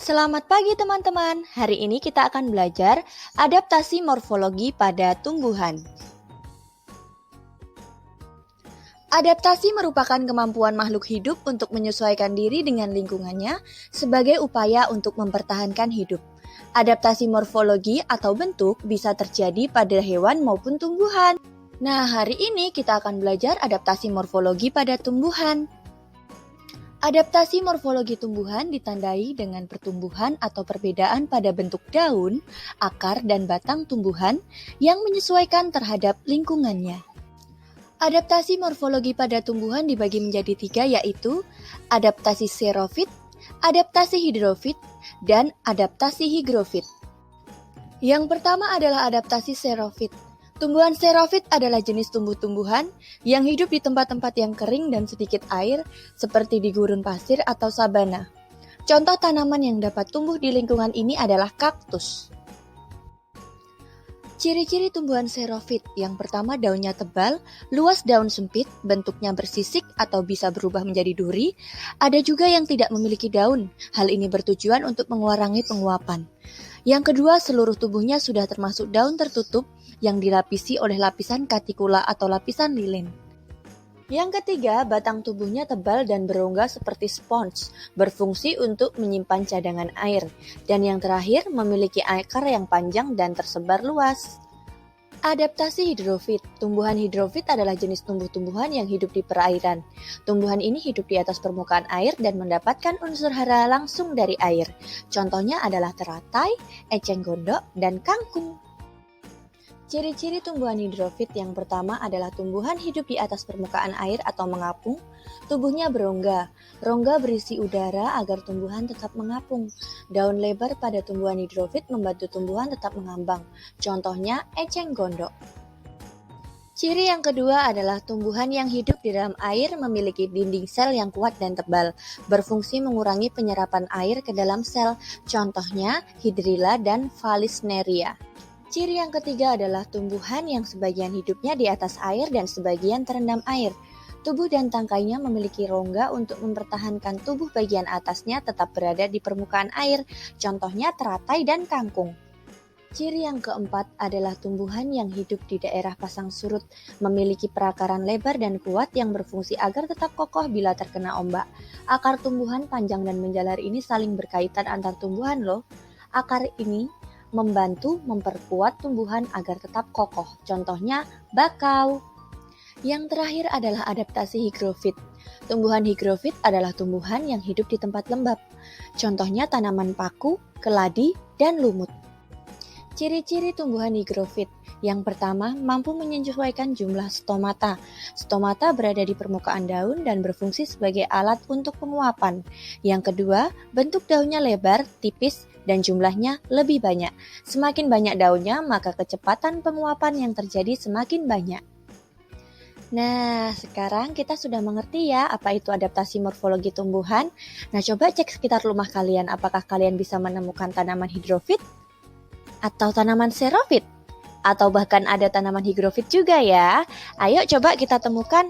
Selamat pagi teman-teman. Hari ini kita akan belajar adaptasi morfologi pada tumbuhan. Adaptasi merupakan kemampuan makhluk hidup untuk menyesuaikan diri dengan lingkungannya sebagai upaya untuk mempertahankan hidup. Adaptasi morfologi atau bentuk bisa terjadi pada hewan maupun tumbuhan. Nah, hari ini kita akan belajar adaptasi morfologi pada tumbuhan. Adaptasi morfologi tumbuhan ditandai dengan pertumbuhan atau perbedaan pada bentuk daun, akar, dan batang tumbuhan yang menyesuaikan terhadap lingkungannya. Adaptasi morfologi pada tumbuhan dibagi menjadi 3, yaitu adaptasi xerofit, adaptasi hidrofit, dan adaptasi higrofit. Yang pertama adalah adaptasi xerofit. Tumbuhan xerofit adalah jenis tumbuh-tumbuhan yang hidup di tempat-tempat yang kering dan sedikit air, seperti di gurun pasir atau sabana. Contoh tanaman yang dapat tumbuh di lingkungan ini adalah kaktus. Ciri-ciri tumbuhan xerofit: yang pertama, daunnya tebal, luas daun sempit, bentuknya bersisik atau bisa berubah menjadi duri. Ada juga yang tidak memiliki daun. Hal ini bertujuan untuk mengurangi penguapan. Yang kedua, seluruh tubuhnya sudah termasuk daun tertutup yang dilapisi oleh lapisan katikula atau lapisan lilin. Yang ketiga, batang tubuhnya tebal dan berongga seperti spons, berfungsi untuk menyimpan cadangan air. Dan yang terakhir, memiliki akar yang panjang dan tersebar luas. Adaptasi hidrofit. Tumbuhan hidrofit adalah jenis tumbuh-tumbuhan yang hidup di perairan. Tumbuhan ini hidup di atas permukaan air dan mendapatkan unsur hara langsung dari air. Contohnya adalah teratai, eceng gondok, dan kangkung. Ciri-ciri tumbuhan hidrofit: yang pertama adalah tumbuhan hidup di atas permukaan air atau mengapung. Tubuhnya berongga. Rongga berisi udara agar tumbuhan tetap mengapung. Daun lebar pada tumbuhan hidrofit membantu tumbuhan tetap mengambang. Contohnya eceng gondok. Ciri yang kedua adalah tumbuhan yang hidup di dalam air memiliki dinding sel yang kuat dan tebal, berfungsi mengurangi penyerapan air ke dalam sel. Contohnya hidrilla dan Vallisneria. Ciri yang ketiga adalah tumbuhan yang sebagian hidupnya di atas air dan sebagian terendam air. Tubuh dan tangkainya memiliki rongga untuk mempertahankan tubuh bagian atasnya tetap berada di permukaan air. Contohnya teratai dan kangkung. Ciri yang keempat adalah tumbuhan yang hidup di daerah pasang surut, memiliki perakaran lebar dan kuat yang berfungsi agar tetap kokoh bila terkena ombak. Akar tumbuhan panjang dan menjalar ini saling berkaitan antar tumbuhan loh. Akar ini membantu memperkuat tumbuhan agar tetap kokoh. Contohnya bakau. Yang terakhir adalah adaptasi higrofit. Tumbuhan higrofit adalah tumbuhan yang hidup di tempat lembab. Contohnya tanaman paku, keladi, dan lumut. Ciri-ciri tumbuhan higrofit: yang pertama, mampu menyesuaikan jumlah stomata. Stomata berada di permukaan daun dan berfungsi sebagai alat untuk penguapan. Yang kedua, bentuk daunnya lebar, tipis, dan jumlahnya lebih banyak. Semakin banyak daunnya, maka kecepatan penguapan yang terjadi semakin banyak. Nah, sekarang kita sudah mengerti ya apa itu adaptasi morfologi tumbuhan. Nah, coba cek sekitar rumah kalian, apakah kalian bisa menemukan tanaman hidrofit? Atau tanaman xerofit? Atau bahkan ada tanaman higrofit juga ya? Ayo coba kita temukan.